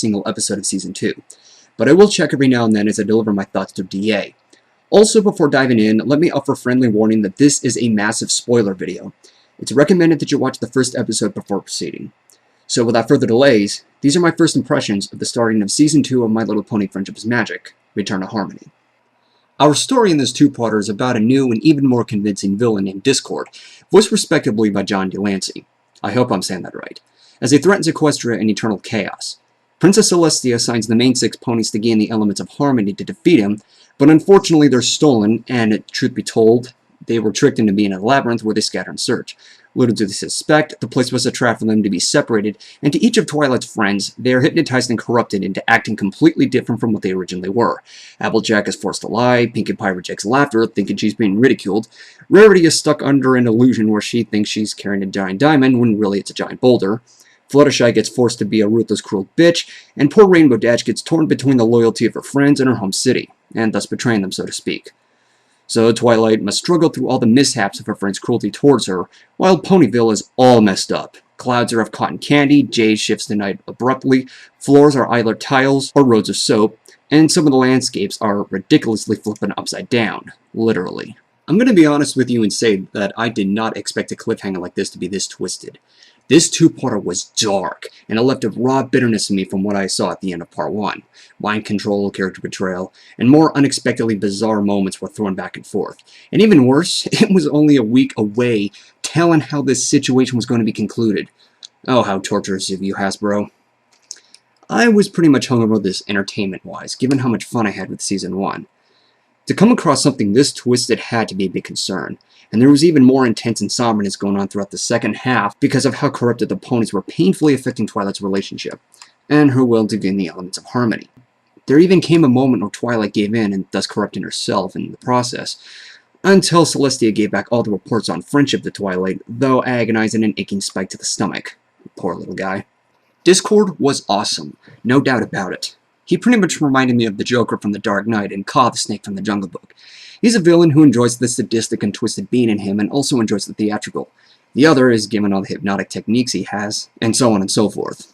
single episode of Season 2, but I will check every now and then as I deliver my thoughts to DA. Also, before diving in, let me offer a friendly warning that this is a massive spoiler video. It's recommended that you watch the first episode before proceeding. So without further delays, these are my first impressions of the starting of Season 2 of My Little Pony Friendship is Magic, Return to Harmony. Our story in this two-parter is about a new and even more convincing villain named Discord, voiced respectively by John Delancey. I hope I'm saying that right. As he threatens Equestria and eternal chaos. Princess Celestia assigns the main 6 ponies to gain the elements of harmony to defeat him, but unfortunately they're stolen, and, truth be told, they were tricked into being in a labyrinth where they scatter and search. Little do they suspect, the place was a trap for them to be separated, and to each of Twilight's friends, they are hypnotized and corrupted into acting completely different from what they originally were. Applejack is forced to lie, Pinkie Pie rejects laughter, thinking she's being ridiculed, Rarity is stuck under an illusion where she thinks she's carrying a giant diamond when really it's a giant boulder, Fluttershy gets forced to be a ruthless, cruel bitch, and poor Rainbow Dash gets torn between the loyalty of her friends and her home city, and thus betraying them, so to speak. So Twilight must struggle through all the mishaps of her friend's cruelty towards her, while Ponyville is all messed up. Clouds are of cotton candy, Jade shifts the night abruptly, floors are either tiles or roads of soap, and some of the landscapes are ridiculously flipping upside down, literally. I'm going to be honest with you and say that I did not expect a cliffhanger like this to be this twisted. This two-parter was dark, and it left a raw bitterness in me from what I saw at the end of Part 1. Mind control, character betrayal, and more unexpectedly bizarre moments were thrown back and forth. And even worse, it was only a week away telling how this situation was going to be concluded. Oh, how torturous of you, Hasbro. I was pretty much hungover this entertainment-wise, given how much fun I had with Season 1. To come across something this twisted had to be a big concern, and there was even more intense and somberness going on throughout the second half because of how corrupted the ponies were painfully affecting Twilight's relationship, and her will to gain the elements of harmony. There even came a moment where Twilight gave in and thus corrupting herself in the process, until Celestia gave back all the reports on friendship to Twilight, though agonizing an aching spike to the stomach. Poor little guy. Discord was awesome, no doubt about it. He pretty much reminded me of the Joker from The Dark Knight and Ka the Snake from The Jungle Book. He's a villain who enjoys the sadistic and twisted being in him and also enjoys the theatrical. The other is given all the hypnotic techniques he has, and so on and so forth.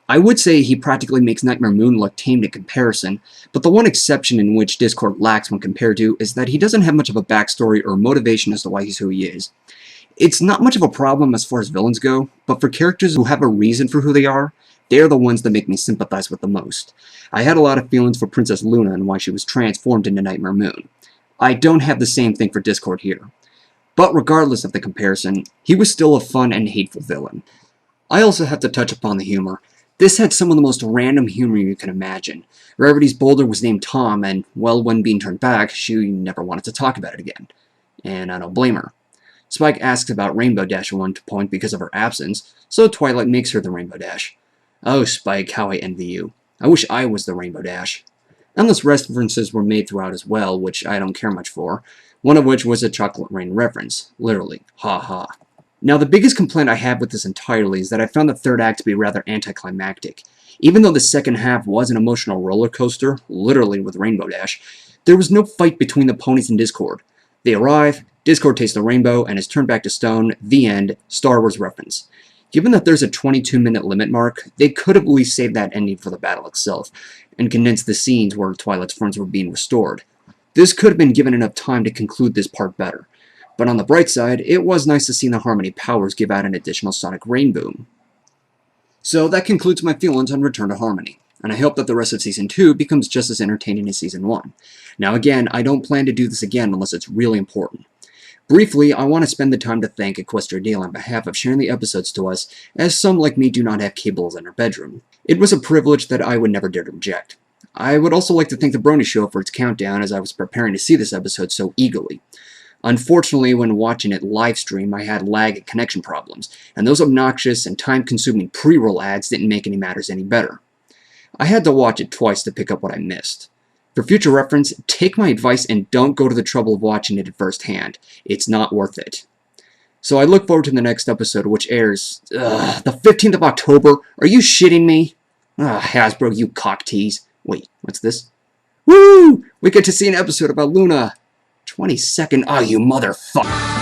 I would say he practically makes Nightmare Moon look tame in comparison, but the one exception in which Discord lacks when compared to is that he doesn't have much of a backstory or motivation as to why he's who he is. It's not much of a problem as far as villains go, but for characters who have a reason for who they are the ones that make me sympathize with the most. I had a lot of feelings for Princess Luna and why she was transformed into Nightmare Moon. I don't have the same thing for Discord here. But regardless of the comparison, he was still a fun and hateful villain. I also have to touch upon the humor. This had some of the most random humor you can imagine. Rarity's boulder was named Tom, and, well, when being turned back, she never wanted to talk about it again. And I don't blame her. Spike asks about Rainbow Dash at one point because of her absence, so Twilight makes her the Rainbow Dash. Oh, Spike, how I envy you. I wish I was the Rainbow Dash. Endless references were made throughout as well, which I don't care much for, one of which was a Chocolate Rain reference. Literally. Ha ha. Now, the biggest complaint I have with this entirely is that I found the third act to be rather anticlimactic. Even though the second half was an emotional roller coaster, literally with Rainbow Dash, there was no fight between the ponies and Discord. They arrive, Discord tastes the rainbow, and is turned back to stone, the end, Star Wars reference. Given that there's a 22-minute limit mark, they could have at least saved that ending for the battle itself, and condensed the scenes where Twilight's friends were being restored. This could have been given enough time to conclude this part better. But on the bright side, it was nice to see the Harmony powers give out an additional sonic rain boom. So that concludes my feelings on Return to Harmony, and I hope that the rest of Season 2 becomes just as entertaining as Season 1. Now again, I don't plan to do this again unless it's really important. Briefly, I want to spend the time to thank Equestria Dale on behalf of sharing the episodes to us, as some like me do not have cables in their bedroom. It was a privilege that I would never dare to reject. I would also like to thank the Brony Show for its countdown as I was preparing to see this episode so eagerly. Unfortunately, when watching it live stream, I had lag and connection problems, and those obnoxious and time-consuming pre-roll ads didn't make any matters any better. I had to watch it twice to pick up what I missed. For future reference, take my advice and don't go to the trouble of watching it at first hand. It's not worth it. So I look forward to the next episode, which airs, the 15th of October. Are you shitting me? Hasbro, you cock tease. Wait, what's this? Woo! We get to see an episode about Luna. 22nd. Oh, you motherfucker.